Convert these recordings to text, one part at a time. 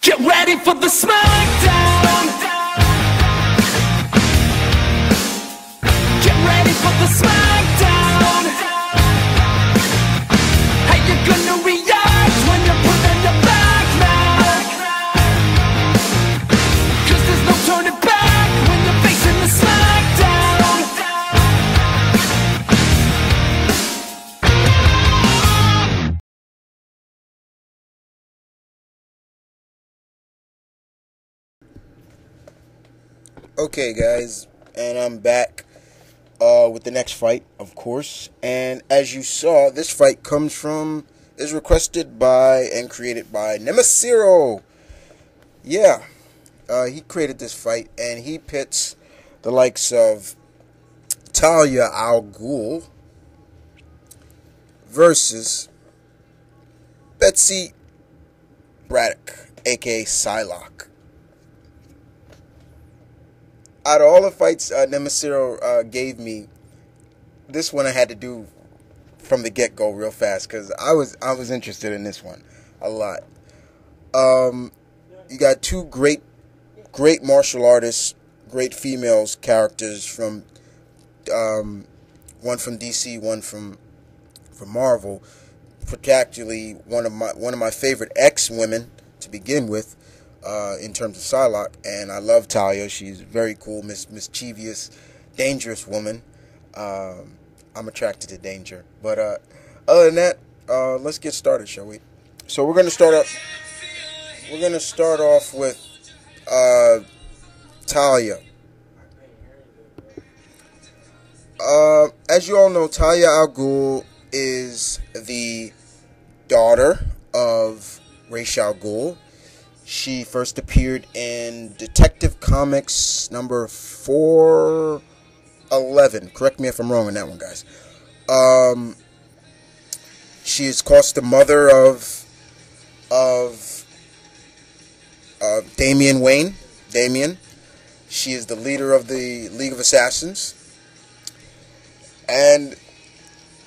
Get ready for the smackdown. Get ready for the smackdown. How you gonna react when you're put in the back now? 'Cause there's no turning back when you're facing the smackdown. Okay, guys, and I'm back with the next fight, of course. And as you saw, this fight is requested by and created by Nymesiszro. Yeah, he created this fight, and he pits the likes of Talia Al Ghul versus Betsy Braddock, aka Psylocke. Out of all the fights Nymesiszro gave me, this one I had to do from the get-go real fast because I was interested in this one a lot. You got two great martial artists, great females characters from one from DC, one from Marvel. Particularly one of my favorite X-women to begin with. In terms of Psylocke, and I love Talia. She's very cool, mischievous, dangerous woman. I'm attracted to danger. But other than that, let's get started, shall we? So we're gonna start off with Talia. As you all know, Talia Al Ghul is the daughter of Ra's al Ghul. She first appeared in Detective Comics number 411. Correct me if I'm wrong on that one, guys. She is, of course, the mother of Damian Wayne. Damian. She is the leader of the League of Assassins. And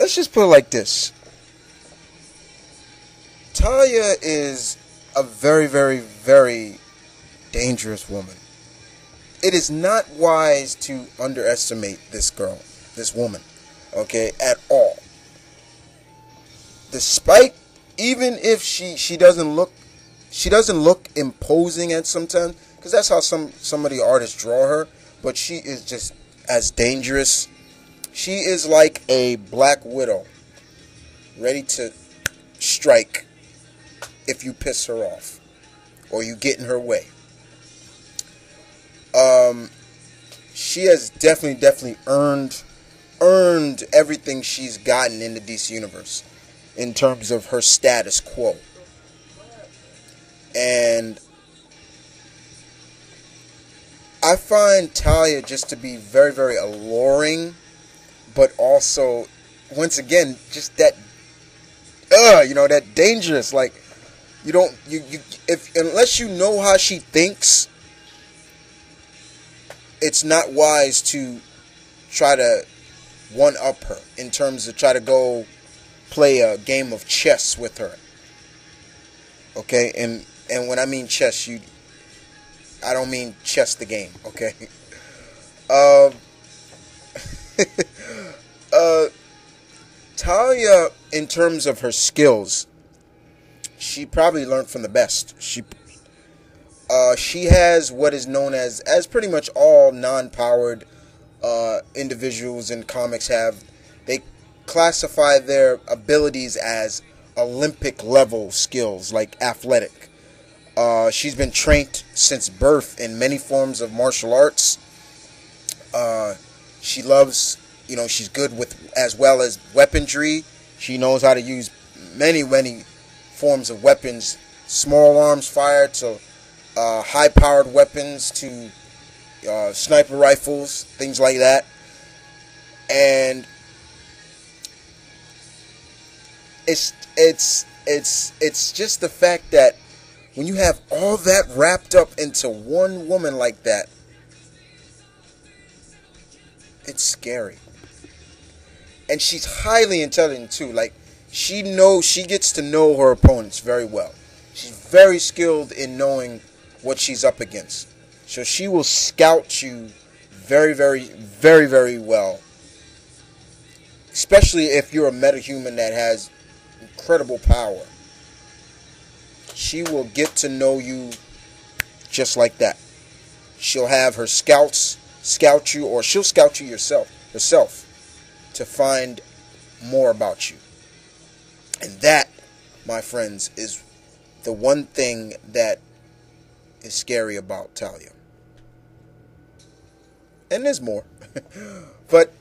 let's just put it like this. Talia is a very, very, very dangerous woman. It is not wise to underestimate this girl, this woman, okay, at all. Despite, even if she doesn't look imposing at sometimes, because that's how some of the artists draw her, but she is just as dangerous. She is like a black widow, ready to strike if you piss her off or you get in her way. She has definitely earned everything she's gotten in the DC universe in terms of her status quo. And I find Talia just to be very, very alluring, but also, once again, just that that dangerous, like, unless you know how she thinks, it's not wise to try to one-up her in terms of try to go play a game of chess with her. Okay, and when I mean chess, I don't mean chess the game. Okay. Talia, in terms of her skills, she probably learned from the best. She has what is known as pretty much all non-powered individuals in comics have. They classify their abilities as Olympic level skills, like athletic. She's been trained since birth in many forms of martial arts. She loves, she's good with as well as weaponry. She knows how to use many forms of weapons, small arms fire to high-powered weapons to sniper rifles, things like that. And it's just the fact that when you have all that wrapped up into one woman like that, it's scary. And she's highly intelligent too. Like, she gets to know her opponents very well. She's very skilled in knowing what she's up against. So she will scout you very, very, very, very well. Especially if you're a metahuman that has incredible power. She will get to know you just like that. She'll have her scouts scout you, or she'll scout you herself to find more about you. And that, my friends, is the one thing that is scary about Talia. And there's more. But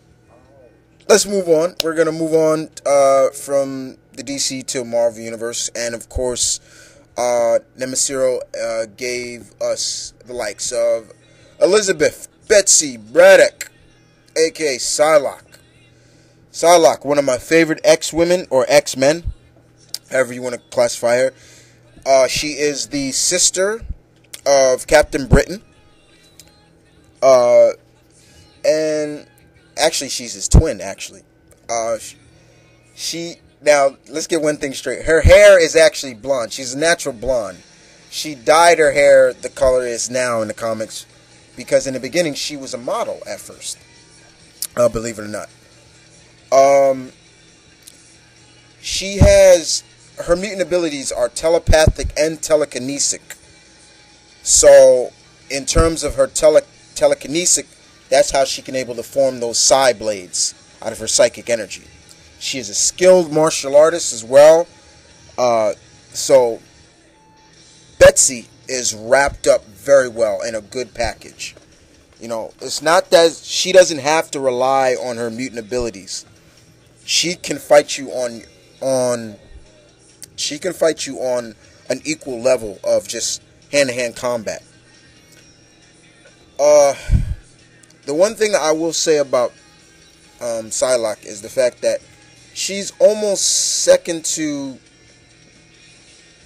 let's move on. We're going to move on from the DC to Marvel Universe. And, of course, Nymesiszro gave us the likes of Elizabeth, Betsy, Braddock, a.k.a. Psylocke. Psylocke, one of my favorite X-women, or X-men, however you want to classify her. She is the sister of Captain Britain. And actually, she's his twin, actually. Now, let's get one thing straight. Her hair is actually blonde. She's a natural blonde. She dyed her hair the color it is now in the comics because in the beginning, she was a model at first. Believe it or not. She has... Her mutant abilities are telepathic and telekinesic. So, in terms of her telekinesic, that's how she can able to form those psi blades out of her psychic energy. She is a skilled martial artist as well. So, Betsy is wrapped up very well in a good package. You know, it's not that she doesn't have to rely on her mutant abilities. She can fight you on an equal level of just hand-to-hand combat. The one thing I will say about Psylocke is the fact that she's almost second to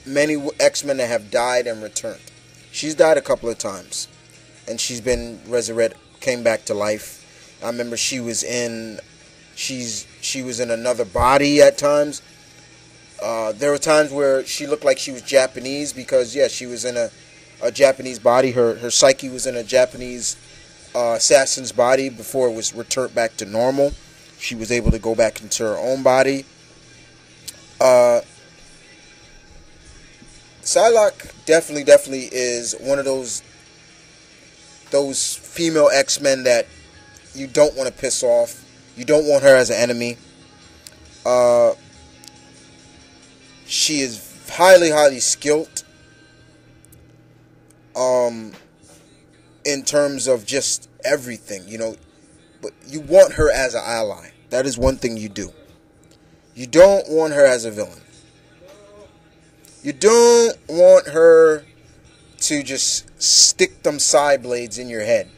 many X-Men that have died and returned. She's died a couple of times, and she's been resurrected, came back to life. I remember she was in another body at times. There were times where she looked like she was Japanese because, yeah, she was in a Japanese body. Her psyche was in a Japanese assassin's body before it was returned back to normal. She was able to go back into her own body. Psylocke definitely is one of those female X-Men that you don't want to piss off. You don't want her as an enemy. She is highly skilled. In terms of just everything, you know, but you want her as an ally. That is one thing you do. You don't want her as a villain. You don't want her to just stick them side blades in your head.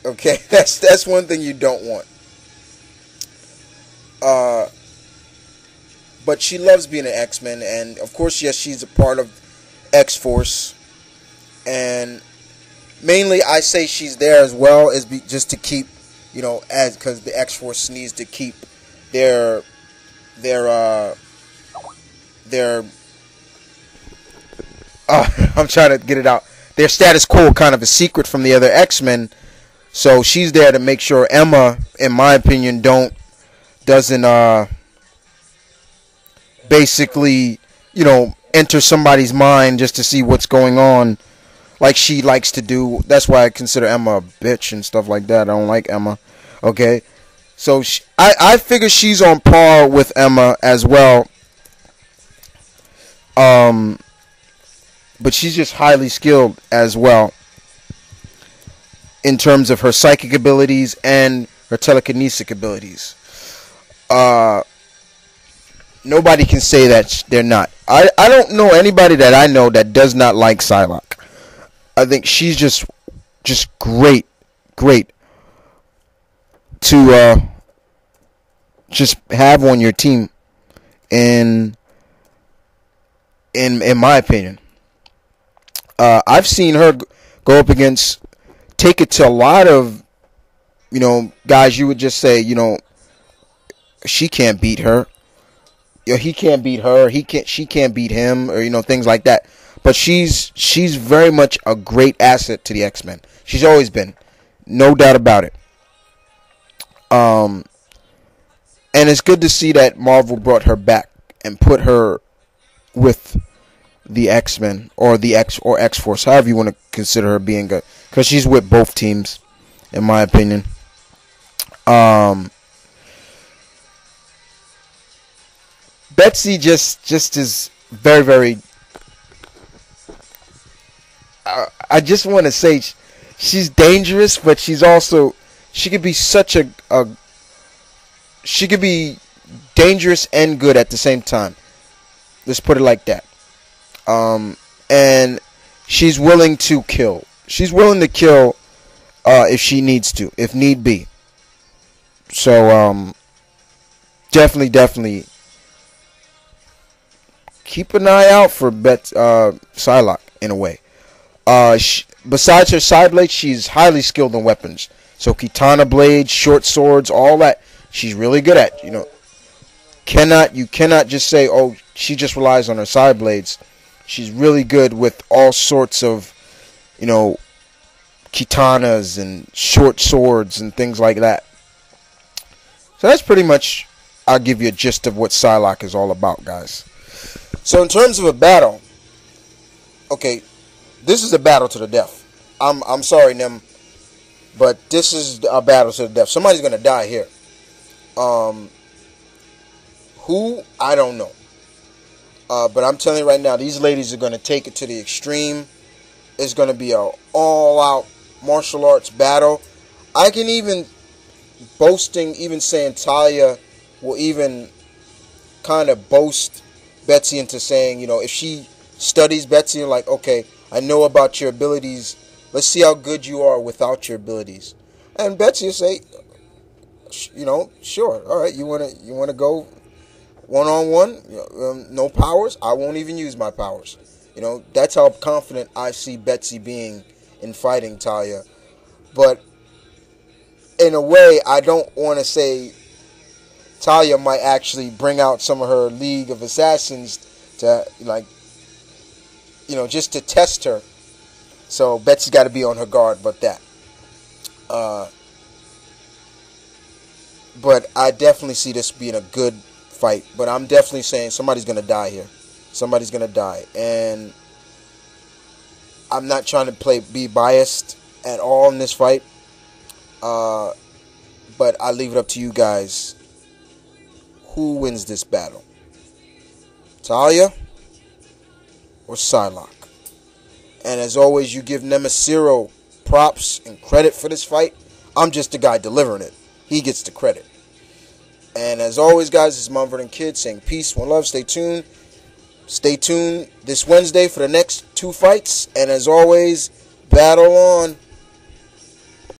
Okay, that's one thing you don't want. But she loves being an X-Men, and of course, yes, she's a part of X-Force, and mainly I say she's there as well as just to keep, you know, because the X-Force needs to keep their I'm trying to get it out. Their status quo kind of a secret from the other X-Men. So she's there to make sure Emma, in my opinion, doesn't basically, you know, enter somebody's mind just to see what's going on, like she likes to do. That's why I consider Emma a bitch and stuff like that. I don't like Emma. Okay, so I figure she's on par with Emma as well. But she's just highly skilled as well in terms of her psychic abilities and her telekinetic abilities. Nobody can say that they're not. I don't know anybody that I know that does not like Psylocke. I think she's just great to just have on your team in my opinion. I've seen her go up against, take it to a lot of, you know, guys you would just say, you know, she can't beat her. he can't beat her, she can't beat him, or things like that. But she's very much a great asset to the X-Men. She's always been, no doubt about it. And it's good to see that Marvel brought her back and put her with the X-Men or the X-Force, however you want to consider her being good, because she's with both teams, in my opinion. Betsy just is very, very. I just want to say she's dangerous, but she could be she could be dangerous and good at the same time. Let's put it like that. And she's willing to kill. She's willing to kill if she needs to, if need be. So definitely keep an eye out for Psylocke in a way. Besides her side blade, she's highly skilled in weapons. So katana blades, short swords, all that she's really good at. You cannot just say, oh, she just relies on her side blades. She's really good with all sorts of, katanas and short swords and things like that. So that's pretty much, I'll give you a gist of what Psylocke is all about, guys. So in terms of a battle, okay, this is a battle to the death. I'm sorry, Nem, but this is a battle to the death. Somebody's gonna die here. Who? I don't know. But I'm telling you right now, these ladies are gonna take it to the extreme. It's gonna be a all-out martial arts battle. I can even saying Talia will even kind of boast Betsy into saying, if she studies Betsy, like, okay, I know about your abilities. Let's see how good you are without your abilities. And Betsy will say, sure, all right, you wanna go one-on-one, no powers. I won't even use my powers. That's how confident I see Betsy being in fighting Talia. But in a way, I don't want to say Talia might actually bring out some of her League of Assassins to, just to test her. So Betsy's got to be on her guard about that. But I definitely see this being a good fight. But I'm definitely saying somebody's going to die here. Somebody's going to die. And I'm not trying to be biased at all in this fight. But I leave it up to you guys. Who wins this battle? Talia or Psylocke? And as always, you give Nymesiszro props and credit for this fight. I'm just the guy delivering it. He gets the credit. And as always, guys, this is M.V.K Kid saying peace, one love, stay tuned. Stay tuned this Wednesday for the next 2 fights. And as always, battle on.